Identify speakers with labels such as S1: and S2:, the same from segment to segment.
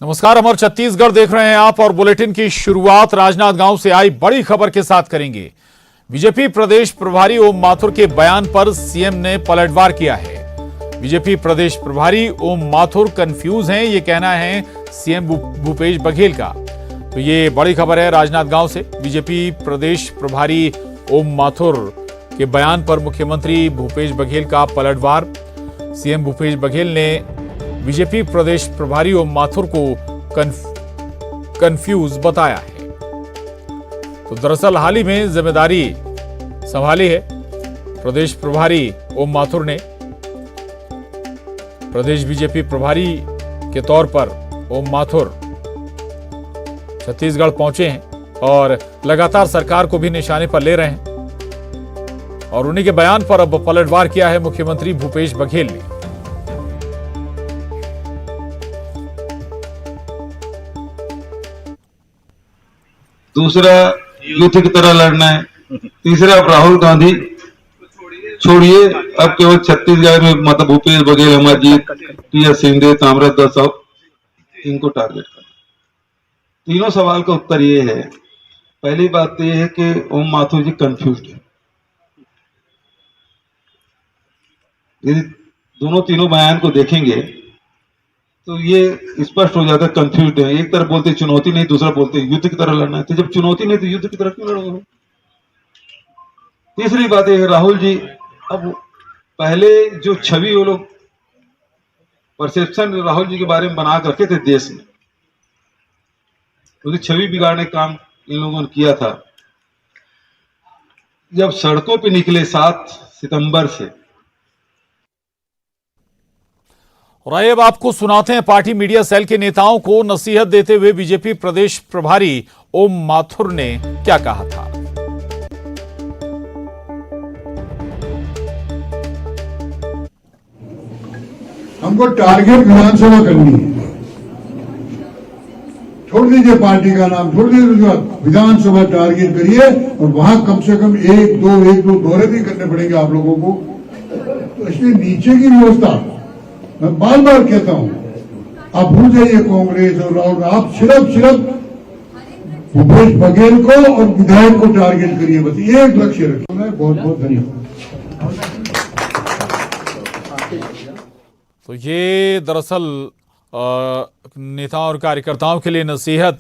S1: नमस्कार, अमर छत्तीसगढ़ देख रहे हैं आप और बुलेटिन की शुरुआत राजनांदगांव से आई बड़ी खबर के साथ करेंगे। बीजेपी प्रदेश प्रभारी ओम माथुर के बयान पर सीएम ने पलटवार किया है। बीजेपी प्रदेश प्रभारी ओम माथुर कंफ्यूज हैं, ये कहना है सीएम भूपेश बघेल का। तो ये बड़ी खबर है राजनांदगांव से। बीजेपी प्रदेश प्रभारी ओम माथुर के बयान पर मुख्यमंत्री भूपेश बघेल का पलटवार। सीएम भूपेश बघेल ने बीजेपी प्रदेश प्रभारी ओम माथुर को कंफ्यूज बताया है। तो दरअसल हाल ही में जिम्मेदारी संभाली है प्रदेश प्रभारी ओम माथुर ने। प्रदेश बीजेपी प्रभारी के तौर पर ओम माथुर छत्तीसगढ़ पहुंचे हैं और लगातार सरकार को भी निशाने पर ले रहे हैं। और उन्हीं के बयान पर अब पलटवार किया है मुख्यमंत्री भूपेश बघेल ने।
S2: दूसरा यूथ की तरह लड़ना है। तीसरा अब राहुल गांधी छोड़िए, अब केवल छत्तीसगढ़ में मतलब भूपेश बघेल, अमरजीत, टी.एस. सिंहदेव, ताम्रध्वज साहब, इनको टारगेट करना। तीनों सवाल का उत्तर ये है। पहली बात तो ये है कि ओम माथुर जी कंफ्यूज है। यदि दोनों तीनों बयान को देखेंगे तो ये स्पष्ट हो जाता है कंफ्यूज है। एक तरफ बोलते चुनौती नहीं, दूसरा बोलते युद्ध की तरह लड़ना है। तो जब चुनौती नहीं तो युद्ध की तरह क्यों लड़ोगे? तीसरी बात है राहुल जी, अब पहले जो छवि वो लोग परसेप्शन राहुल जी के बारे में बना करके थे देश में, उसकी छवि बिगाड़ने का काम इन लोगों ने किया था। जब सड़कों पे निकले 7 सितंबर से।
S1: और आइए अब आपको सुनाते हैं पार्टी मीडिया सेल के नेताओं को नसीहत देते हुए बीजेपी प्रदेश प्रभारी ओम माथुर ने क्या कहा था।
S3: हमको टारगेट विधानसभा करनी है। छोड़ दीजिए पार्टी का नाम, छोड़ दीजिए, विधानसभा टारगेट करिए और वहां कम से कम एक दो दौरे भी करने पड़ेंगे आप लोगों को। तो इसलिए नीचे की व्यवस्था मैं बार बार कहता हूं, आप भूल जाइए कांग्रेस और राहुल। आप सिर्फ भूपेश बघेल को और विधायक को टारगेट करिए, बस एक लक्ष्य रखिए। बहुत बहुत धन्यवाद।
S1: तो ये दरअसल नेताओं और कार्यकर्ताओं के लिए नसीहत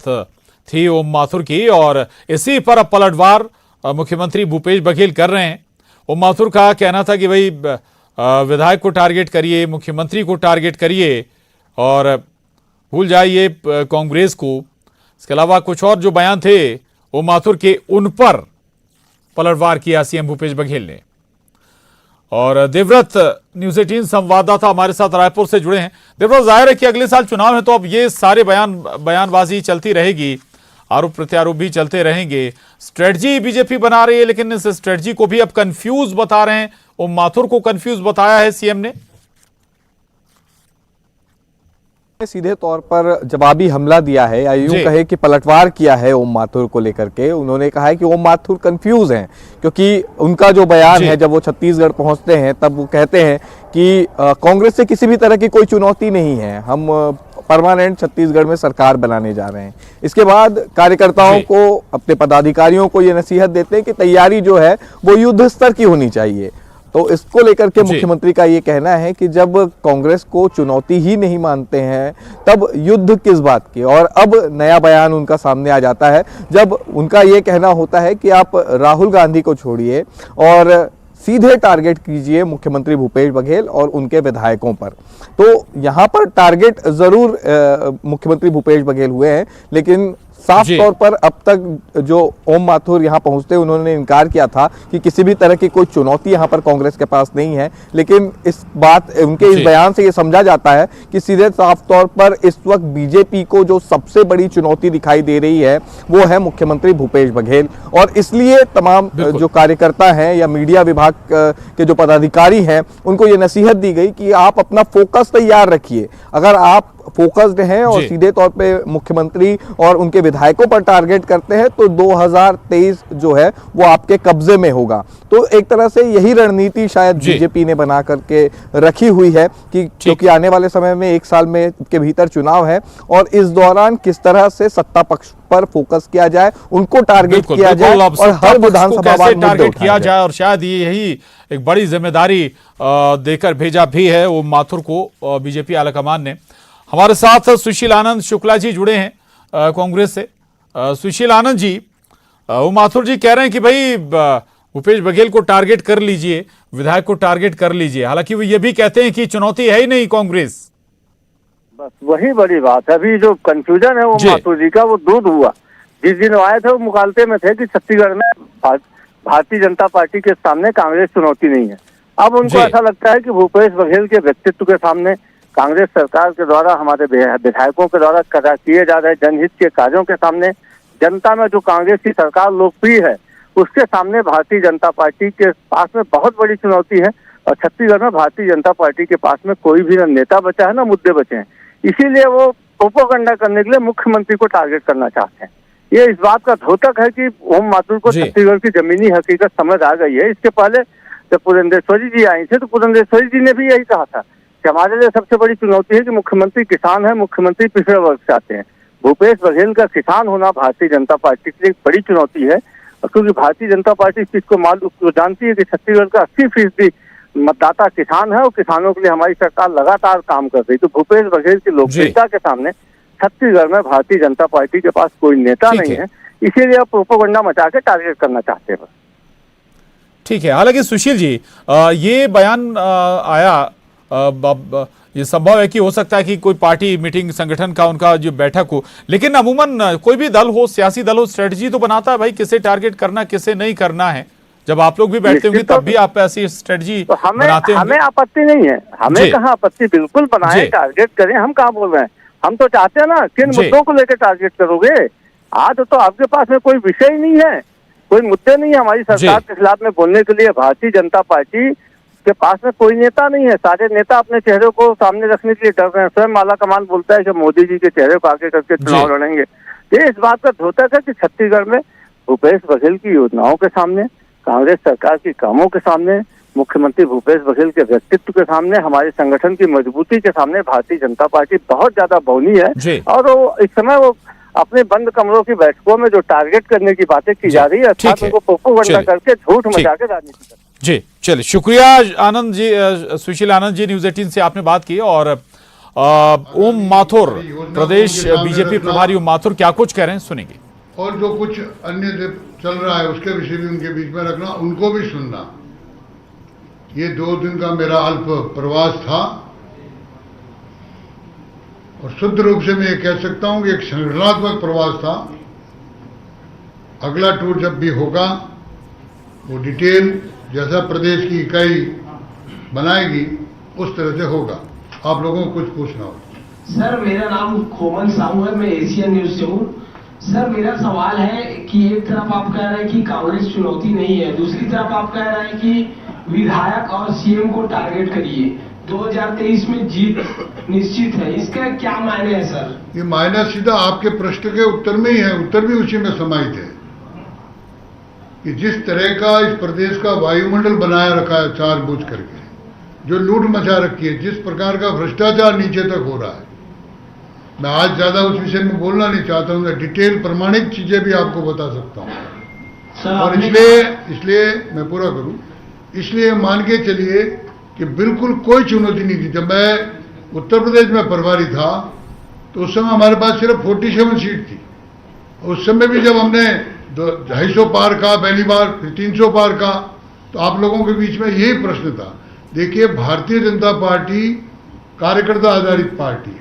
S1: थी ओम माथुर की, और इसी पर अब पलटवार मुख्यमंत्री भूपेश बघेल कर रहे हैं। ओम माथुर का कहना था कि भाई विधायक को टारगेट करिए, मुख्यमंत्री को टारगेट करिए और भूल जाइए कांग्रेस को। इसके अलावा कुछ और जो बयान थे ओम माथुर के, उन पर पलटवार किया सीएम भूपेश बघेल ने। और देवव्रत न्यूज 18 संवाददाता हमारे साथ रायपुर से जुड़े हैं। देवव्रत, जाहिर है कि अगले साल चुनाव है तो अब ये सारे बयानबाजी चलती रहेगी, आरोप प्रत्यारोप भी चलते रहेंगे। स्ट्रेटजी बीजेपी बना रही है, लेकिन इस स्ट्रेटजी को भी अब कंफ्यूज बता रहे हैं। ओम माथुर को कंफ्यूज बताया है सीएम ने।
S4: सीधे तौर पर जवाबी हमला दिया है, या यूं कहे कि पलटवार किया है ओम माथुर को लेकर के। उन्होंने कहा है कि ओम माथुर कंफ्यूज हैं, क्योंकि उनका जो बयान है, जब वो छत्तीसगढ़ पहुंचते हैं तब वो कहते हैं कि कांग्रेस से किसी भी तरह की कोई चुनौती नहीं है, हम परमानेंट छत्तीसगढ़ में सरकार बनाने जा रहे हैं। इसके बाद कार्यकर्ताओं को, अपने पदाधिकारियों को ये नसीहत देते हैं कि तैयारी जो है वो युद्ध स्तर की होनी चाहिए। तो इसको लेकर के मुख्यमंत्री का ये कहना है कि जब कांग्रेस को चुनौती ही नहीं मानते हैं तब युद्ध किस बात की। और अब नया बयान उनका सामने आ जाता है, जब उनका ये कहना होता है कि आप राहुल गांधी को छोड़िए और सीधे टारगेट कीजिए मुख्यमंत्री भूपेश बघेल और उनके विधायकों पर। तो यहाँ पर टारगेट जरूर मुख्यमंत्री भूपेश बघेल हुए हैं, लेकिन साफ तौर पर अब तक जो ओम माथुर यहाँ पहुंचते उन्होंने इनकार किया था कि किसी भी तरह की कोई चुनौती यहाँ पर कांग्रेस के पास नहीं है। लेकिन उनके इस बयान से ये समझा जाता है कि सीधे साफ तौर पर इस वक्त बीजेपी को जो सबसे बड़ी चुनौती दिखाई दे रही है वो है मुख्यमंत्री भूपेश बघेल। और इसलिए तमाम जो कार्यकर्ता हैं या मीडिया विभाग के जो पदाधिकारी हैं उनको ये नसीहत दी गई कि आप अपना फोकस तैयार रखिए। अगर आप फोकस्ड हैं और
S1: जी।
S4: सीधे तौर पे मुख्यमंत्री और उनके विधायकों पर टारगेट करते हैं तो 2023 जो है वो आपके कब्जे में होगा। तो एक तरह से यही रणनीति शायद
S1: जी।
S4: बीजेपी ने बना करके रखी हुई है कि क्योंकि आने वाले समय में 1 साल में के भीतर चुनाव है और इस दौरान किस तरह से सत्ता पक्ष पर फोकस किया जाए, उनको टारगेट
S1: बिल्कुल,
S4: किया
S1: बिल्कुल,
S4: जाए
S1: अब
S4: और
S1: सत्ता
S4: हर
S1: पक्ष को
S4: विधानसभा
S1: कैसे
S4: वार मुद्दे
S1: टारगेट
S4: उठाए
S1: किया
S4: जाए।
S1: जाए और शायद यही एक बड़ी जिम्मेदारी देकर भेजा भी है ओम माथुर को बीजेपी आलाकमान ने। हमारे साथ सुशील आनंद शुक्ला जी जुड़े हैं कांग्रेस से। सुशील आनंद जी, ओम माथुर जी कह रहे हैं कि भाई भूपेश बघेल को टारगेट कर लीजिए, विधायक को टारगेट कर लीजिए, हालांकि वो ये भी कहते हैं कि चुनौती है ही नहीं कांग्रेस।
S5: बस वही बड़ी बात है। अभी जो कंफ्यूजन है वो
S1: जी।
S5: माथुर जी का वो दूध हुआ। जिस दिन वो आए थे वो मुकालते में थे कि छत्तीसगढ़ में भारतीय जनता पार्टी के सामने कांग्रेस चुनौती नहीं है। अब उनको
S1: जी।
S5: ऐसा लगता है कि भूपेश बघेल के व्यक्तित्व के सामने, कांग्रेस सरकार के द्वारा, हमारे विधायकों के द्वारा किए जा रहे जनहित के कार्यों के सामने, जनता में जो कांग्रेस की सरकार लोकप्रिय है उसके सामने भारतीय जनता पार्टी के पास में बहुत बड़ी चुनौती है। और छत्तीसगढ़ में भारतीय जनता पार्टी के पास में कोई भी न नेता बचा है न मुद्दे बचे हैं। इसीलिए वो प्रोपेगेंडा करने के लिए मुख्यमंत्री को टारगेट करना चाहते हैं। ये इस बात का द्योतक है कि ओम माथुर को
S1: जी।
S5: छत्तीसगढ़ की जमीनी हकीकत समझ आ गई है। इसके पहले जब पुरंदेश्वरी जी आई थे तो पुरंदेश्वरी जी ने भी यही कहा था कि हमारे लिए सबसे बड़ी चुनौती है कि मुख्यमंत्री किसान है, मुख्यमंत्री पिछड़े वर्ग से आते हैं। भूपेश बघेल का किसान होना भारतीय जनता पार्टी के लिए एक बड़ी चुनौती है, क्योंकि भारतीय जनता पार्टी इस चीज को जानती है कि छत्तीसगढ़ का 80% मतदाता किसान है और किसानों के लिए हमारी सरकार लगातार काम कर रही। तो भूपेश बघेल की लोकप्रियता के सामने छत्तीसगढ़ में भारतीय जनता पार्टी के पास कोई नेता
S1: ठीक
S5: नहीं
S1: है।
S5: है, इसीलिए आप प्रोपेगेंडा मचा के टारगेट करना चाहते हैं।
S1: ठीक है, हालांकि सुशील जी ये बयान आया, ये संभव है कि हो सकता है कि कोई पार्टी मीटिंग संगठन का उनका जो बैठक हो, लेकिन अमूमन कोई भी दल हो, सियासी दल हो, स्ट्रेटजी तो बनाता है भाई किसे टारगेट करना किसे नहीं करना है। जब आप लोग भी बैठते होंगे तब भी आप ऐसी स्ट्रेटजी
S5: तो
S1: बनाते होंगे।
S5: हमें आपत्ति नहीं है, हमें
S1: जी।
S5: कहाँ आपत्ति, बिल्कुल बनाए,
S1: जी।
S5: टारगेट करें। हम कहाँ बोल रहे हैं, हम तो चाहते हैं ना किन
S1: जी।
S5: मुद्दों को लेकर टारगेट करोगे। आज तो आपके पास में कोई विषय ही नहीं है, कोई मुद्दे नहीं है हमारी सरकार के खिलाफ में बोलने के लिए। भारतीय जनता पार्टी के पास में कोई नेता नहीं है। सारे नेता अपने चेहरे को सामने रखने के लिए डर रहे हैं। स्वयं आला कमान बोलता है कि मोदी जी के चेहरे को आगे करके चुनाव लड़ेंगे। ये इस बात का द्योतक है कि छत्तीसगढ़ में भूपेश बघेल की योजनाओं के सामने, कांग्रेस सरकार के कामों के सामने, मुख्यमंत्री भूपेश बघेल के व्यक्तित्व के सामने, हमारे संगठन की मजबूती के सामने भारतीय जनता पार्टी बहुत ज्यादा बौनी है। और वो इस समय वो अपने बंद कमरों की बैठकों में जो टारगेट करने की बातें की जा रही है, अर्थात उनको प्रोपेगेंडा करके झूठ मचा के राजनीति कर।
S1: जी चलिए, शुक्रिया आनंद जी, सुशील आनंद जी, न्यूज 18 से आपने बात की। और ओम माथुर, प्रदेश बीजेपी प्रभारी ओम माथुर क्या कुछ कह रहे हैं सुनेंगे।
S6: और जो कुछ अन्य चल रहा है उसके विषय भी उनके बीच में रखना, उनको भी सुनना। ये 2 दिन का मेरा अल्प प्रवास था और शुद्ध रूप से मैं ये कह सकता हूं कि एक संगठनात्मक प्रवास था। अगला टूर जब भी होगा वो डिटेल जैसा प्रदेश की इकाई बनाएगी उस तरह से होगा। आप लोगों को कुछ पूछना हो।
S7: सर, मेरा नाम खोमन साहू है, मैं एशियन न्यूज से हूँ। सर, मेरा सवाल है कि एक तरफ आप कह रहे हैं कि कांग्रेस चुनौती नहीं है, दूसरी तरफ आप कह रहे हैं कि विधायक और सीएम को टारगेट करिए, 2023 में जीत निश्चित है। इसका क्या मायने है सर?
S6: ये मायना सीधा आपके प्रश्न के उत्तर में ही है, उत्तर भी उसी में समाहित है कि जिस तरह का इस प्रदेश का वायुमंडल बनाया रखा है जानबूझ करके, जो लूट मचा रखी है, जिस प्रकार का भ्रष्टाचार नीचे तक हो रहा है, मैं आज ज्यादा उस विषय में बोलना नहीं चाहता हूँ। डिटेल प्रमाणित चीजें भी आपको बता सकता हूँ। और इसलिए मैं पूरा करूँ, इसलिए मान के चलिए कि बिल्कुल कोई चुनौती नहीं थी। जब मैं उत्तर प्रदेश में प्रभारी था तो उस समय हमारे पास सिर्फ 47 सीट थी। उस समय भी जब हमने 250 पार का पहली बार, फिर 300 पार का, तो आप लोगों के बीच में यही प्रश्न था। देखिए, भारतीय जनता पार्टी कार्यकर्ता आधारित पार्टी है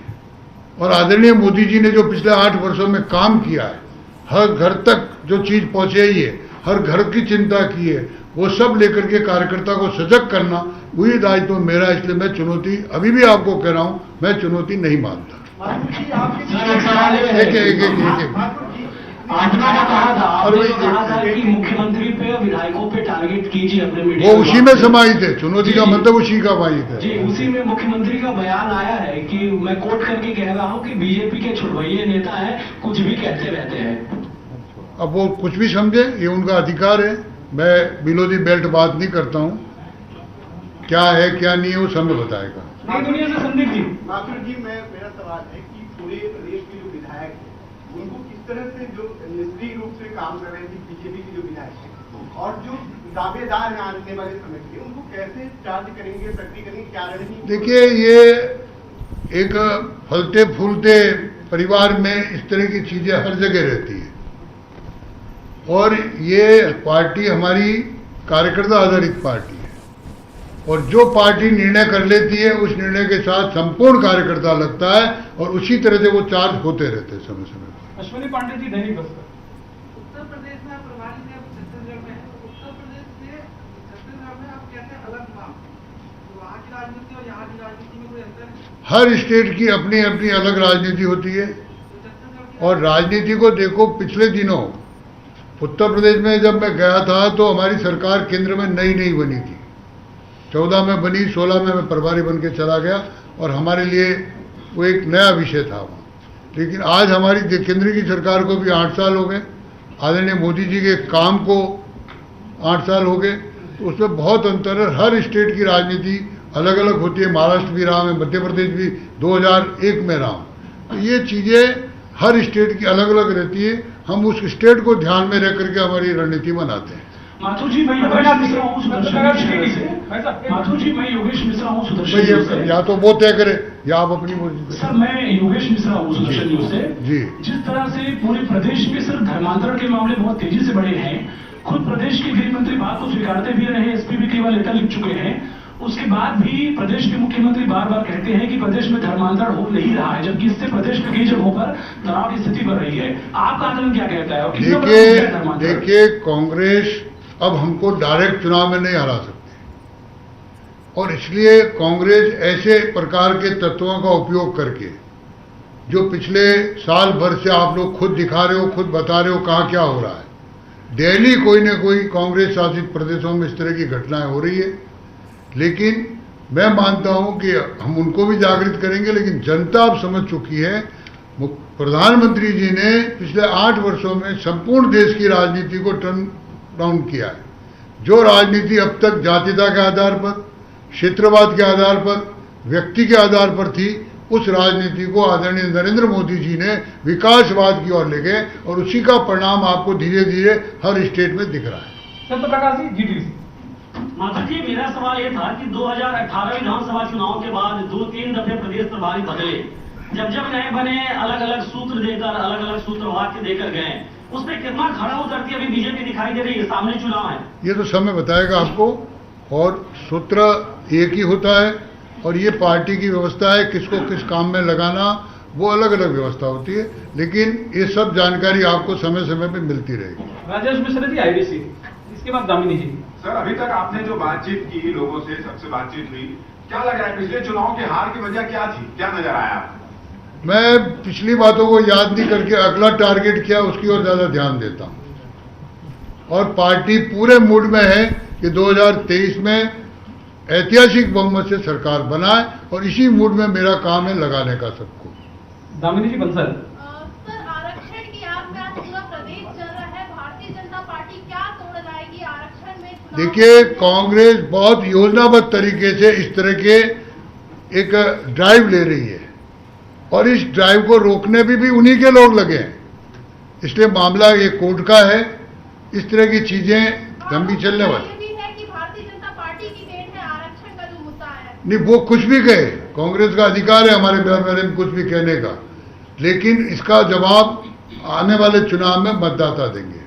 S6: और आदरणीय मोदी जी ने जो पिछले 8 वर्षों में काम किया है, हर घर तक जो चीज पहुंचाई है, हर घर की चिंता की है, वो सब लेकर के कार्यकर्ता को सजग करना वही दायित्व मेरा। इसलिए मैं चुनौती, अभी भी आपको कह रहा हूं, मैं चुनौती नहीं मानता।
S7: आपने क्या कहा था, आपने तो कहा था कि मुख्यमंत्री पे विधायकों पे टारगेट कीजिए अपने
S6: वो
S7: मीडिया।
S6: उसी में समाहित है, चुनौती का मतलब उसी का वाहिद
S7: जी,
S6: है।
S7: उसी में मुख्यमंत्री का बयान आया है कि मैं कोट करके कह रहा हूं कि बीजेपी के छुड़वैये नेता है, कुछ भी कहते रहते हैं।
S6: अब वो कुछ भी समझे, ये उनका अधिकार है। मैं बिलो दी बेल्ट बात नहीं करता हूँ, क्या है क्या नहीं है वो समय बताएगा।
S7: नई दुनिया से संदीप जी।
S8: माथुर जी, मेरा सवाल है कि पूरे प्रदेश के जो विधायक हैं उनको किस तरह से जो निष्क्रिय रूप से काम कर रहे थे बीजेपी के जो विधायक हैं और जो दावेदार हैं आने वाले समय के लिए, उनको कैसे चार्ज करेंगे, सक्रिय करेंगे, क्या रणनीति?
S6: देखिए, ये एक फलते फूलते परिवार में इस तरह की चीजें हर जगह रहती है और ये पार्टी हमारी कार्यकर्ता आधारित पार्टी है और जो पार्टी निर्णय कर लेती है उस निर्णय के साथ संपूर्ण कार्यकर्ता लगता है और उसी तरह से वो चार्ज होते रहते हैं समय समय पर।
S9: अश्विनी पांडे जी, दैनिक भास्कर।
S10: उत्तर प्रदेश में आप प्रभारी थे, अब छत्तीसगढ़ में हैं। उत्तर प्रदेश से छत्तीसगढ़ में आप कैसे अलग मांग, तो वहाँ की राजनीति और यहाँ की राजनीति में कोई अंतर है?
S6: हर स्टेट की अपनी अपनी अलग राजनीति होती है और राजनीति को देखो, पिछले दिनों उत्तर प्रदेश में जब मैं गया था तो हमारी सरकार केंद्र में नई नई बनी थी, 14 में बनी, 16 में मैं प्रभारी बन के चला गया और हमारे लिए वो एक नया विषय था वहाँ। लेकिन आज हमारी केंद्र की सरकार को भी 8 साल हो गए, आदरणीय मोदी जी के काम को 8 साल हो गए, तो उसमें बहुत अंतर है। हर स्टेट की राजनीति अलग अलग होती है। महाराष्ट्र भी रहा, मैं मध्य प्रदेश भी 2001 में रहा, तो ये चीज़ें हर स्टेट की अलग अलग रहती है। हम उस स्टेट को ध्यान में रख करके हमारी रणनीति बनाते हैं।
S7: माथुर जी, मैं योगेश मिश्रा हूँ सुदर्शन से। माथुर जी, मैं योगेश मिश्रा हूँ सुदर्शन न्यूज़ से।
S6: या तो वो तय करे या आप अपनी बोलिए।
S7: सर, मैं योगेश मिश्रा हूँ सुदर्शन न्यूज़ से।
S6: जी।
S7: जिस तरह से पूरे प्रदेश में सर धर्मांतरण के मामले बहुत तेजी से बढ़े हैं, खुद प्रदेश के गृह मंत्री बात को स्वीकारते भी रहे, एसपी भी कई बार लेटर लिख चुके हैं, उसके बाद भी प्रदेश के मुख्यमंत्री बार बार कहते हैं कि प्रदेश में धर्मांतरण हो नहीं रहा है, जबकि इससे प्रदेश में कई जगहों पर तनाव की स्थिति बढ़ रही है। आपका आकलन क्या कहता है? और किस तरह से धर्मांतरण?
S6: देखिए, कांग्रेस अब हमको डायरेक्ट चुनाव में नहीं हरा सकती और इसलिए कांग्रेस ऐसे प्रकार के तत्वों का उपयोग करके, जो पिछले साल भर से आप लोग खुद दिखा रहे हो, खुद बता रहे हो कहाँ क्या हो रहा है, डेली कोई न कोई कांग्रेस शासित प्रदेशों में इस तरह की घटनाएं हो रही है। लेकिन मैं मानता हूं कि हम उनको भी जागृत करेंगे, लेकिन जनता अब समझ चुकी है। प्रधानमंत्री जी ने पिछले 8 वर्षों में संपूर्ण देश की राजनीति को टर्न डाउन किया है। जो राजनीति अब तक जातीयता के आधार पर, क्षेत्रवाद के आधार पर, व्यक्ति के आधार पर थी, उस राजनीति को आदरणीय नरेंद्र मोदी जी ने विकासवाद की ओर ले गए और उसी का परिणाम आपको धीरे धीरे हर स्टेट में दिख रहा है।
S9: सत्यप्रकाश जी, जीटीसी।
S11: माथुर जी, मेरा सवाल ये था कि 2018 विधानसभा चुनाव के बाद 2-3 दफे प्रदेश प्रभारी बदले, जब जब नए बने अलग अलग सूत्र देकर, अलग अलग सूत्र वाक्य देकर गए, उसमें कितना खड़ा उतरती अभी बीजेपी दिखाई दे रही है? सामने चुनाव है,
S6: ये तो समय बताएगा आपको। और सूत्र एक ही होता है और ये पार्टी की व्यवस्था है, किसको किस काम में लगाना वो अलग अलग व्यवस्था होती है, लेकिन ये सब जानकारी आपको समय समय पे मिलती रहेगी।
S9: राजेश मिश्रा जी, आईबीसी। इसके बाद दामिनी जी।
S12: सर, अभी तक आपने जो बातचीत की, लोगों से सबसे बातचीत हुई, क्या लग रहा है पिछले चुनाव की हार की वजह क्या थी, क्या नजर आया आपको?
S6: मैं पिछली बातों को याद नहीं करके अगला टारगेट क्या उसकी ओर ज्यादा ध्यान देता हूं और पार्टी पूरे मूड में है कि 2023 में ऐतिहासिक बहुमत से सरकार बनाए और इसी मूड में मेरा काम है लगाने का सबको।
S9: दामिनी जी, बंसल।
S10: सर, आरक्षण की आग में आज पूरा प्रदेश जल रहा है, भारतीय जनता पार्टी क्या तोड़ लाएगी आरक्षण में?
S6: देखिए, कांग्रेस बहुत योजनाबद्ध तरीके से इस तरह के एक ड्राइव ले रही है और इस ड्राइव को रोकने भी उन्हीं के लोग लगे हैं, इसलिए मामला ये कोर्ट का है। इस तरह की चीजें लंबी चलने वाली
S10: है कि भारतीय जनता पार्टी की देन है आरक्षण का जो मुद्दा है।
S6: नहीं, वो कुछ भी कहे, कांग्रेस का अधिकार है हमारे बारे में कुछ भी कहने का, लेकिन इसका जवाब आने वाले चुनाव में मतदाता देंगे।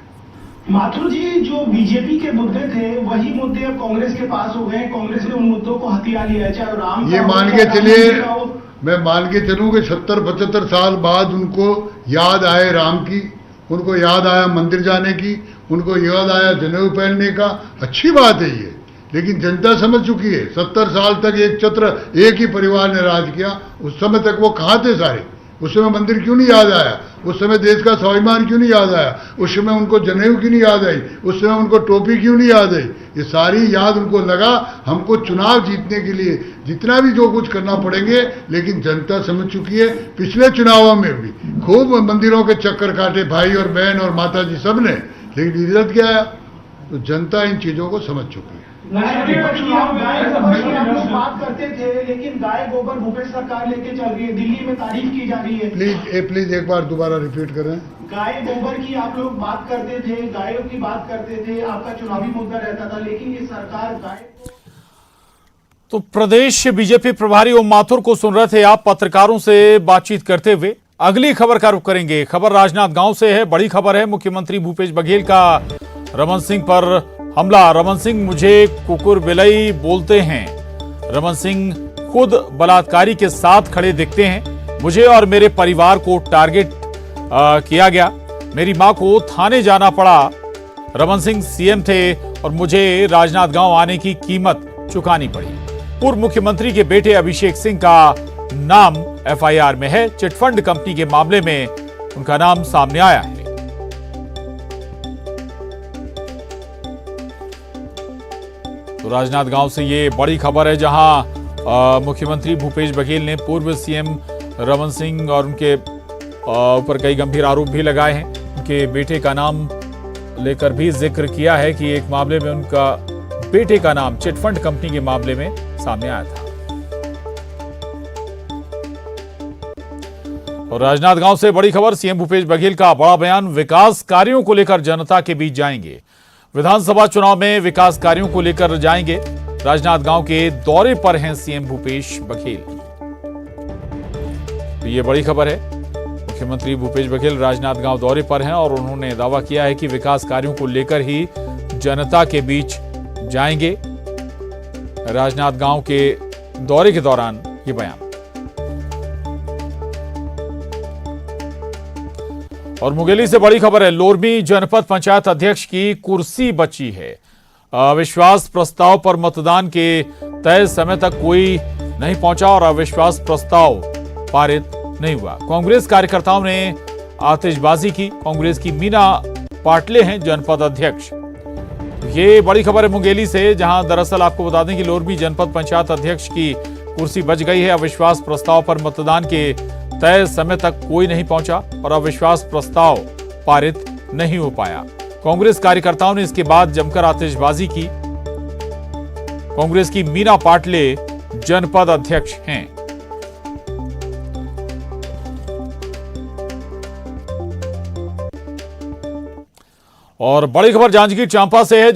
S7: माथुर जी, जो बीजेपी के मुद्दे थे वही मुद्दे अब कांग्रेस के पास हो गए। कांग्रेस ने उन मुद्दों को हथिया लिया है, चाहे राम,
S6: ये मान के चलिए, मैं मान के चलूं कि 70-75 साल बाद उनको याद आए राम की, उनको याद आया मंदिर जाने की, उनको याद आया जनेऊ पहनने का, अच्छी बात है ये। लेकिन जनता समझ चुकी है, 70 साल तक एक छत्र एक ही परिवार ने राज किया, उस समय तक वो कहाँ थे सारे, उस समय मंदिर क्यों नहीं याद आया? उस समय देश का स्वाभिमान क्यों नहीं याद आया? उस समय उनको जनेऊ क्यों नहीं याद आई? उस समय उनको टोपी क्यों नहीं याद आई? ये सारी याद उनको लगा हमको चुनाव जीतने के लिए जितना भी जो कुछ करना पड़ेंगे, लेकिन जनता समझ चुकी है। पिछले चुनावों में भी खूब मंदिरों के चक्कर काटे भाई और बहन और माता जी सब ने, लेकिन रिजल्ट क्या आया? तो जनता इन चीजों को समझ चुकी है।
S8: चुनाव गाय गोबर की आप लोग बात करते थे, लेकिन गाय गोबर भूपेश सरकार लेके चल रही है, दिल्ली में तारीफ की जा रही है।
S6: प्लीज एक बार दोबारा रिपीट करें।
S8: गाय गोबर की आप लोग बात करते थे, गायों की बात करते थे, आपका चुनावी मुद्दा रहता था, लेकिन ये सरकार गाय।
S1: तो प्रदेश बीजेपी प्रभारी ओम माथुर को सुन रहे थे आप पत्रकारों से बातचीत करते हुए। अगली खबर का रुख करेंगे। खबर राजनांदगांव से है, बड़ी खबर है। मुख्यमंत्री भूपेश बघेल का रमन सिंह पर हमला। रमन सिंह मुझे कुकुर बिलई बोलते हैं। रमन सिंह खुद बलात्कारी के साथ खड़े दिखते हैं। मुझे और मेरे परिवार को टारगेट किया गया। मेरी मां को थाने जाना पड़ा। रमन सिंह सीएम थे और मुझे राजनांदगांव आने की कीमत चुकानी पड़ी। पूर्व मुख्यमंत्री के बेटे अभिषेक सिंह का नाम एफआईआर में है। चिटफंड कंपनी के मामले में उनका नाम सामने आया है। तो राजनांदगांव से ये बड़ी खबर है, जहां मुख्यमंत्री भूपेश बघेल ने पूर्व सीएम रमन सिंह और उनके ऊपर कई गंभीर आरोप भी लगाए हैं। उनके बेटे का नाम लेकर भी जिक्र किया है कि एक मामले में उनका बेटे का नाम चिटफंड कंपनी के मामले में सामने आया था। और राजनांदगांव से बड़ी खबर, सीएम भूपेश बघेल का बड़ा बयान। विकास कार्यों को लेकर जनता के बीच जाएंगे। विधानसभा चुनाव में विकास कार्यों को लेकर जाएंगे। राजनांदगांव के दौरे पर हैं सीएम भूपेश बघेल। तो ये बड़ी खबर है। मुख्यमंत्री भूपेश बघेल राजनांदगांव दौरे पर हैं और उन्होंने दावा किया है कि विकास कार्यों को लेकर ही जनता के बीच जाएंगे। राजनांदगांव के दौरे के दौरान ये बयान। और मुंगेली से बड़ी खबर है। लोरमी जनपद पंचायत अध्यक्ष की कुर्सी बची है। अविश्वास प्रस्ताव पर मतदान के तय समय तक कोई नहीं पहुंचा और अविश्वास प्रस्ताव पारित नहीं हुआ। कांग्रेस कार्यकर्ताओं ने आतिशबाजी की। कांग्रेस की मीना पाटले हैं जनपद अध्यक्ष। ये बड़ी खबर है मुंगेली से, जहां दरअसल आपको बता दें कि लोरमी जनपद पंचायत अध्यक्ष की कुर्सी बच गई है। अविश्वास प्रस्ताव पर मतदान के तय समय तक कोई नहीं पहुंचा और अविश्वास प्रस्ताव पारित नहीं हो पाया। कांग्रेस कार्यकर्ताओं ने इसके बाद जमकर आतिशबाजी की। कांग्रेस की मीना पाटले जनपद अध्यक्ष हैं। और बड़ी खबर जांजगीर चांपा से है।